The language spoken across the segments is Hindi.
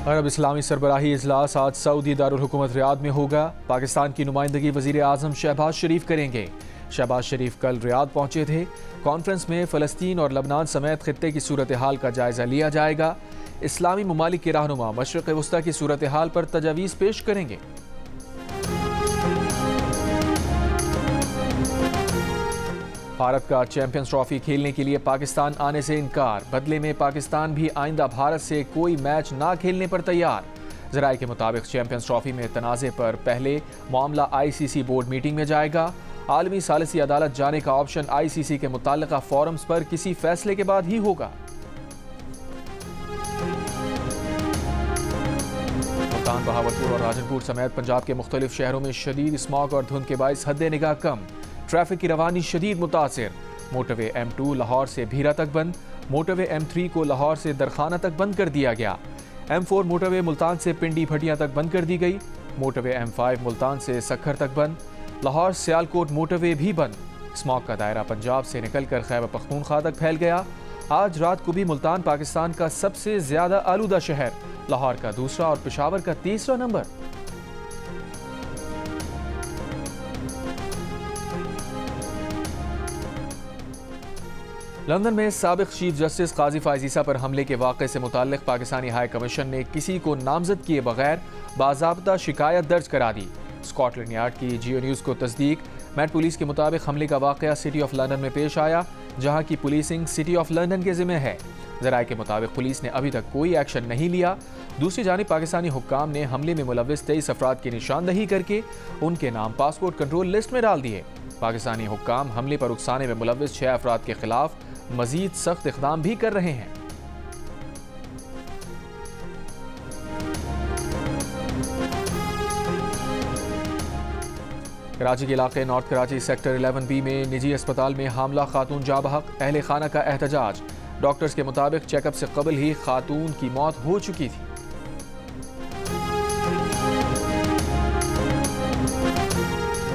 अरब इस्लामी सरबराही इजलास आज सऊदी दारुल हुकूमत रियाद में होगा। पाकिस्तान की नुमाइंदगी वजीर आज़म शहबाज शरीफ करेंगे। शहबाज शरीफ कल रियाद पहुंचे थे। कॉन्फ्रेंस में फ़लस्तीन और लबनान समेत खित्ते की सूरत हाल का जायजा लिया जाएगा। इस्लामी ममालिक के रहनुमा मशरिक़ वस्ता की सूरत हाल पर तजावीज़ पेश करेंगे। भारत का चैंपियंस ट्रॉफी खेलने के लिए पाकिस्तान आने से इनकार। बदले में पाकिस्तान भी आइंदा भारत से कोई मैच ना खेलने पर तैयार। ज़राए के मुताबिक चैंपियंस ट्रॉफी में तनाज़े पर पहले मामला ICC बोर्ड मीटिंग में जाएगा। आलमी सालिसी अदालत जाने का ऑप्शन ICC के मुताल्लिका फोरम्स पर किसी फैसले के बाद ही होगा। मुल्तान, बहावलपुर और राजनपुर समेत पंजाब के मुख्तलिफ शहरों में शदीद स्मॉग और धुंध के बाइस हद निगाह कम। ट्रैफिक की रवानी शदीद मुतासिर। मोटरवे M2 लाहौर से भीरा तक बंद। मोटरवे M3 को लाहौर से दरखाना तक बंद कर दिया गया। M4 मोटरवे मुल्तान से पिंडी भटिया तक बंद कर दी गई। मोटरवे M5 मुल्तान से सक्खर तक बंद। लाहौर सियालकोट मोटरवे भी बंद। स्मॉग का दायरा पंजाब से निकलकर खैबर पख्तूनख्वा तक फैल गया। आज रात को भी मुल्तान पाकिस्तान का सबसे ज्यादा आलूदा शहर, लाहौर का दूसरा और पेशावर का तीसरा नंबर। लंदन में साबिक चीफ जस्टिस काजी फायजीसा पर हमले के वाक़े से मुताल्लिक़ पाकिस्तानी हाई कमीशन ने किसी को नामजद किए बगैर बाज़ाब्ता शिकायत दर्ज करा दी। स्कॉटलैंड यार्ड की जियो न्यूज़ को तस्दीक। मेट पुलिस के मुताबिक हमले का वाक़या सिटी ऑफ लंदन में पेश आया, जहाँ की पुलिसिंग सिटी ऑफ लंदन के ज़िम्मे है। ज़राए के मुताबिक पुलिस ने अभी तक कोई एक्शन नहीं लिया। दूसरी जानिब पाकिस्तानी हुक्काम ने हमले में मुलव्विस 23 अफराद की निशानदही करके उनके नाम पासपोर्ट कंट्रोल लिस्ट में डाल दिए। पाकिस्तानी हुक्काम हमले पर उकसाने में मुलव्विस 6 अफराद के खिलाफ मजीद सख्त इक़दाम भी कर रहे हैं। कराची के इलाके नॉर्थ कराची सेक्टर 11B में निजी अस्पताल में हामला खातून जा बहक। अहले खाना का एहतजाज। डॉक्टर्स के मुताबिक चेकअप से कबल ही खातून की मौत हो चुकी थी।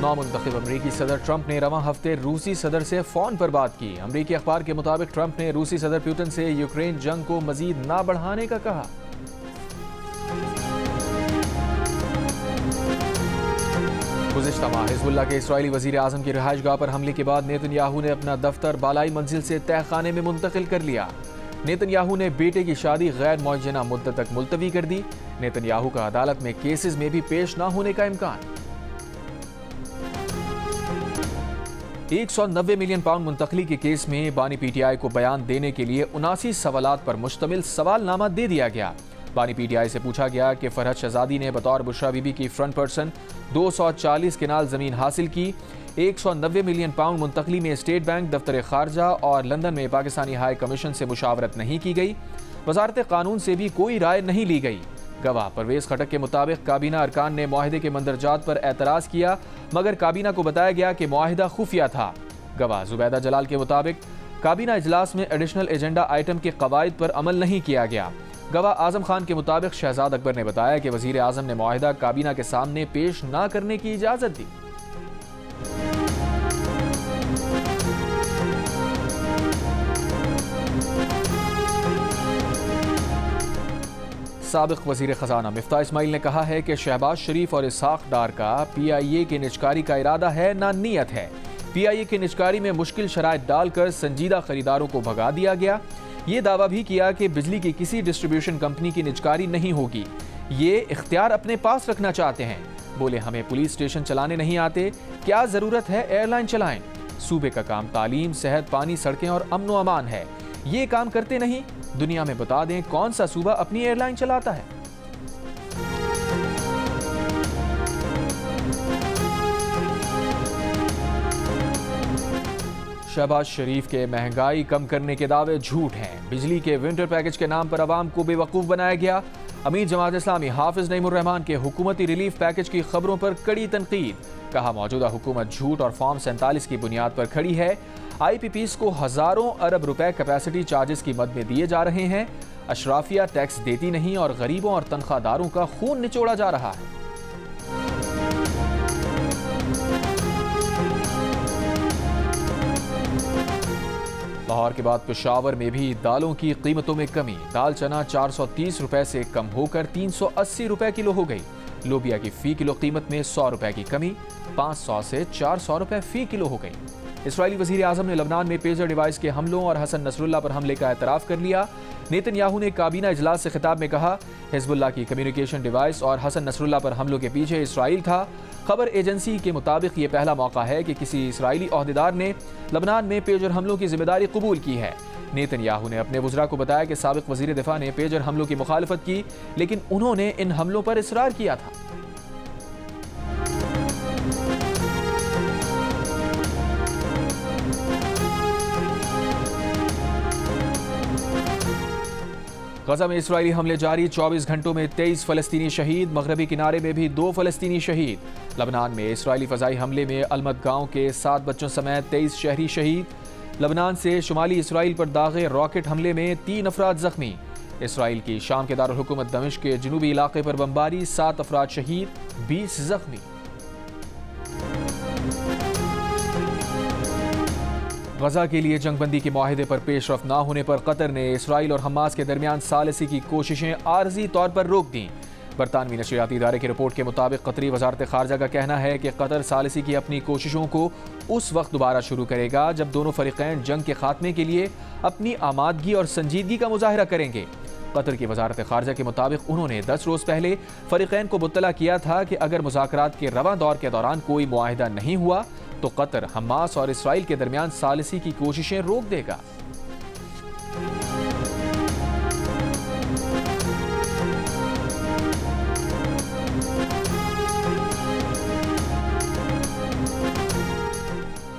नामुंतखब अमरीकी सदर ट्रंप ने रवां हफ्ते रूसी सदर से फोन पर बात की। अमरीकी अखबार के मुताबिक ट्रंप ने रूसी सदर पुतिन से यूक्रेन जंग को मजीद ना बढ़ाने का कहा। गुज़िश्ता माह हिज़्बुल्लाह के इस्राईली वज़ीर आज़म की रिहाइशगाह पर हमले के बाद नेतन्याहू ने अपना दफ्तर बालाई मंजिल से तहखाने में मुंतकिल कर लिया। नेतन्याहू ने बेटे की शादी गैर मुअज्जना मुद्दत तक मुलतवी कर दी। नेतन्याहू का अदालत में केसेस में भी पेश न होने का इम्कान। 190 मिलियन पाउंड मुंतकली के केस में बानी PTI को बयान देने के लिए 79 सवालात पर मुश्तमिल सवालनामा दे दिया गया। बानी PTI से पूछा गया कि फरहत शहजादी ने बतौर बुशरा बीबी की फ्रंट पर्सन 240 केनाल जमीन हासिल की। 190 मिलियन पाउंड मुंतकली में स्टेट बैंक, दफ्तर खारजा और लंदन में पाकिस्तानी हाई कमीशन से मुशावरत नहीं की गई। वजारत कानून से भी कोई राय नहीं ली गई। गवाह परवेज खटक के मुताबिक काबीना अरकान ने मुआहिदे के मंदरजात पर एतराज़ किया, मगर काबीना को बताया गया कि मुआहिदा खुफिया था। गवाह जुबैदा जलाल के मुताबिक काबीना इजलास में एडिशनल एजेंडा आइटम के कवायद पर अमल नहीं किया गया। गवाह आजम खान के मुताबिक शहजाद अकबर ने बताया कि वजीर आजम ने मुआहिदा काबीना के सामने पेश न करने की इजाजत दी। साबिक वजीर खजाना मिफ्ताह इस्माइल ने कहा है कि शहबाज शरीफ और इसहाक डार का PIA की निजकारी का इरादा है ना नीयत है। PIA की निजकारी में मुश्किल शराइत डालकर संजीदा खरीदारों को भगा दिया गया। ये दावा भी किया कि बिजली की किसी डिस्ट्रीब्यूशन कंपनी की निजकारी नहीं होगी। ये इख्तियार अपने पास रखना चाहते हैं। बोले हमें पुलिस स्टेशन चलाने नहीं आते, क्या जरूरत है एयरलाइन चलाएं। सूबे का काम तालीम, सेहत, पानी, सड़कें और अमन व अमान है। ये काम करते नहीं। दुनिया में बता दें कौन सा सूबा अपनी एयरलाइन चलाता है। शहबाज शरीफ के महंगाई कम करने के दावे झूठ हैं। बिजली के विंटर पैकेज के नाम पर अवाम को बेवकूफ़ बनाया गया। अमीर जमात इस्लामी हाफिज नईमुर रहमान के हुकूमती रिलीफ पैकेज की खबरों पर कड़ी तनकीद। कहा मौजूदा हुकूमत झूठ और फॉर्म 47 की बुनियाद पर खड़ी है। IPPs को हजारों अरब रुपए कैपेसिटी चार्जेस की मद में दिए जा रहे हैं। अशराफिया टैक्स देती नहीं और गरीबों और तनख्वाहदारों का खून निचोड़ा जा रहा है। लाहौर के बाद पेशावर में भी दालों की कीमतों में कमी। दाल चना 430 रुपए से कम होकर 380 रुपए किलो हो गई। लोबिया की फी किलो कीमत में 100 रुपए की कमी 500 से 400 रुपए फी किलो हो गई। इसराइली वज़ीर आज़म ने लबनान में पेजर डिवाइस के हमलों और हसन नसरुल्लाह पर हमले का एतराफ़ कर लिया। नेतन्याहू ने काबीना इजलास से खिताब में कहा, हिज़्बुल्लाह की कम्युनिकेशन डिवाइस और हसन नसरुल्लाह पर हमलों के पीछे इसराइल था। खबर एजेंसी के मुताबिक ये पहला मौका है कि किसी इसराइली ओहदेदार ने लबनान में पेजर हमलों की जिम्मेदारी कबूल की है। नेतन्याहू ने अपने वज़रा को बताया कि साबिक़ वज़ीर दिफा ने पेजर हमलों की मुखालफत की, लेकिन उन्होंने इन हमलों पर इसरार किया था। गजा में इसराइली हमले जारी, 24 घंटों में 23 फ़लस्तीनी शहीद। मगरबी किनारे में भी 2 फ़लस्तीनी शहीद। लबनान में इसराइली फ़ज़ाई हमले में अलमद गांव के 7 बच्चों समेत 23 शहरी शहीद। लबनान से शुमाली इसराइल पर दागे रॉकेट हमले में 3 अफराद जख्मी। इसराइल की शाम के दारुल हुकूमत दमिश्क के जनूबी इलाके पर बमबारी, 7 अफराद शहीद, 20 जख्मी। गजा के लिए जंगबंदी के मुआहिदे पर पेशरफ ना होने पर कतर ने इसराइल और हमास के दरमियान सालिसी की कोशिशें आर्जी तौर पर रोक दी। बरतानवी नशरियाती इदारे की रिपोर्ट के मुताबिक कतरी वजारत खारजा का कहना है कि कतर सालिसी की अपनी कोशिशों को उस वक्त दोबारा शुरू करेगा जब दोनों फरीकैन जंग के खात्मे के लिए अपनी आमादगी और संजीदगी का मुजाहरा करेंगे। कतर की वजारत खारजा के मुताबिक उन्होंने 10 रोज़ पहले फरीकैन को मुत्तला किया था कि अगर मुज़ाकरात के रवां दौर के दौरान कोई मुआहिदा नहीं हुआ तो कतर हमास और इसराइल के दरमियान सालिसी की कोशिशें रोक देगा।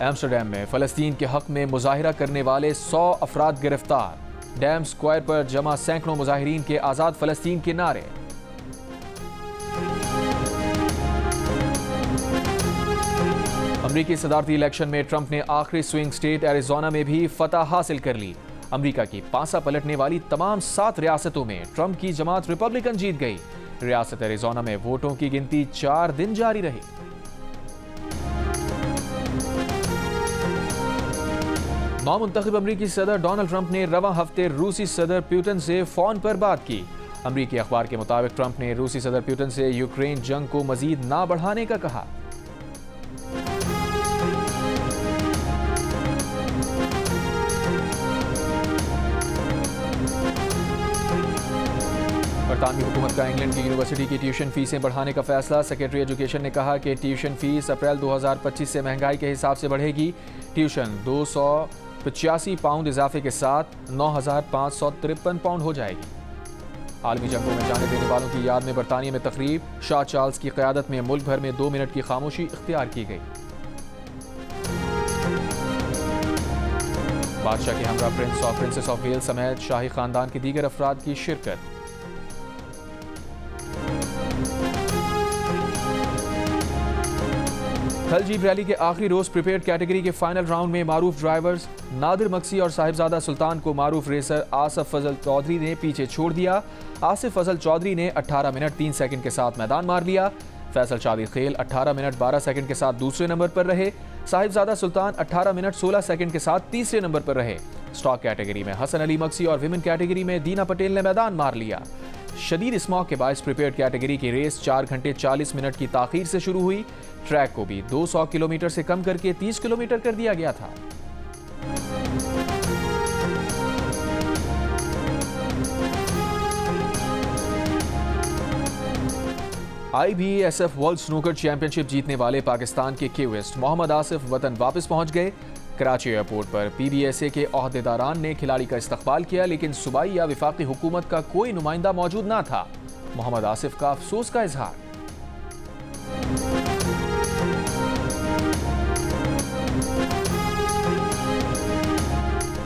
एम्स्टरडैम में फ़लस्तीन के हक में मुजाहिरा करने वाले 100 अफराद गिरफ्तार। डैम स्क्वायर पर जमा सैकड़ों मुजाहिरीन के आज़ाद फ़लस्तीन के नारे। अमरीकी सदारती इलेक्शन में ट्रंप ने आखिरी स्विंग स्टेट एरिज़ोना में भी फतह हासिल कर ली। अमरीका की पांसा पलटने वाली तमाम 7 रियासतों में ट्रंप की जमात रिपब्लिकन जीत गई। रियासत एरिज़ोना में वोटों की गिनती 4 दिन जारी रही। नौमुंतखब अमरीकी सदर डोनाल्ड ट्रंप ने रवां हफ्ते रूसी सदर पुतिन से फोन पर बात की। अमरीकी अखबार के मुताबिक ट्रंप ने रूसी सदर पुतिन से यूक्रेन जंग को मजीद ना बढ़ाने का कहा। बरतानवी हुकूमत का इंग्लैंड की यूनिवर्सिटी की ट्यूशन फीसें बढ़ाने का फैसला। सेक्रेटरी एजुकेशन ने कहा कि ट्यूशन फीस अप्रैल 2025 से महंगाई के हिसाब से बढ़ेगी। ट्यूशन 285 पाउंड इजाफे के साथ 9,553 पाउंड हो जाएगी। आलमी जंगों में जाने देने वालों की याद में बरतानिया में तकरीब। शाह चार्ल्स की क़यादत में मुल्क भर में 2 मिनट की खामोशी इख्तियार की गई। बादशाह के हमरा प्रिंस और प्रिंसेस ऑफ वेल्स समेत शाही खानदान के दीगर अफराद की शिरकत। कल जीप रैली के आखिरी रोज प्रिपेयर्ड कैटेगरी के फाइनल राउंड में मारूफ ड्राइवर्स नादिर मक्सी और साहिबजादा सुल्तान को मारूफ रेसर आसिफ फजल चौधरी ने पीछे छोड़ दिया। आसिफ फजल चौधरी ने 18 मिनट 3 सेकंड के साथ मैदान मार लिया। फैसल शादी खेल 18 मिनट 12 सेकंड के साथ दूसरे नंबर पर रहे। साहिबजादा सुल्तान 18 मिनट 16 सेकंड के साथ तीसरे नंबर पर रहे। स्टॉक कैटेगरी में हसन अली मक्सी और विमेन कैटेगरी में दीना पटेल ने मैदान मार लिया। शदीद स्मॉग के बायस प्रिपेयर्ड कैटेगरी की रेस 4 घंटे 40 मिनट की ताखीर से शुरू हुई। ट्रैक को भी 200 किलोमीटर से कम करके 30 किलोमीटर कर दिया गया था। IBSF वर्ल्ड स्नूकर चैंपियनशिप जीतने वाले पाकिस्तान के क्यूइस्ट मोहम्मद आसिफ वतन वापस पहुंच गए। कराची एयरपोर्ट पर PBSA के ओहदेदारान ने खिलाड़ी का इस्तकबाल किया, लेकिन सूबाई या विफाकी हुकूमत का कोई नुमाइंदा मौजूद ना था। मोहम्मद आसिफ का अफसोस का इजहार।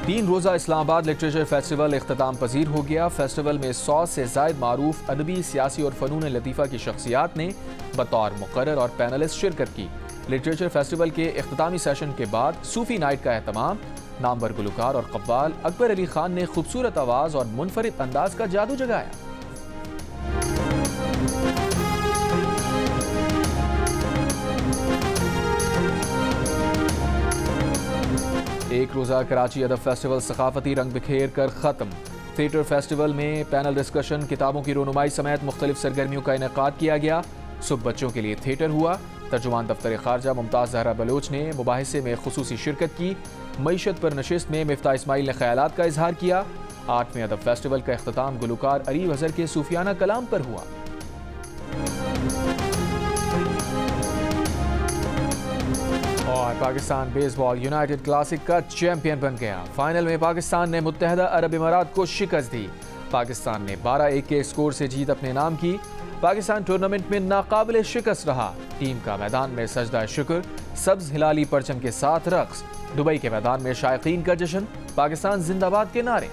तीन रोज़ा इस्लामाबाद लिटरेचर फेस्टिवल इख्तिताम पजीर हो गया। फेस्टिवल में 100 से ज़ायद मारूफ अदबी, सियासी और फ़नून लतीफ़ा की शख्सियात ने बतौर मुक़र्रर और पैनलिस्ट शिरकत की। लिटरेचर फेस्टिवल के इख्तितामी सेशन के बाद सूफ़ी नाइट का एहतमाम। नामवर गुलकार और कव्वाल अकबर अली खान ने खूबसूरत आवाज़ और मुनफरिद अंदाज का जादू जगाया। एक रोज़ा कराची अदब फेस्टिवल सकाफती रंग बिखेर कर ख़त्म। थिएटर फेस्टिवल में पैनल डिस्कशन, किताबों की रोनुमाई समेत मुख्तलिफ सरगर्मियों का इनेकाद किया गया। सुबह बच्चों के लिए थिएटर हुआ। तर्जुमान दफ्तर खारजा मुमताज़ जहरा बलोच ने मुबाहिसे में खुसूसी शिरकत की। मईशत पर नशिस्त में मिफ्ता इस्माइल ने ख्यालात का इजहार किया। 8वें अदब फेस्टिवल का इख्तिताम गुलकार अरीब हज़र के सूफियाना कलाम पर हुआ। और पाकिस्तान बेसबॉल यूनाइटेड क्लासिक का चैंपियन बन गया। फाइनल में पाकिस्तान ने मुत्तहदा अरब इमारात को शिकस्त दी। पाकिस्तान ने 12-1 के स्कोर से जीत अपने नाम की। पाकिस्तान टूर्नामेंट में नाकाबिले शिकस्त रहा। टीम का मैदान में सजदा शुक्र, सब्ज हिलाली परचम के साथ रक्स। दुबई के मैदान में शायकीन का जश्न, पाकिस्तान जिंदाबाद के नारे।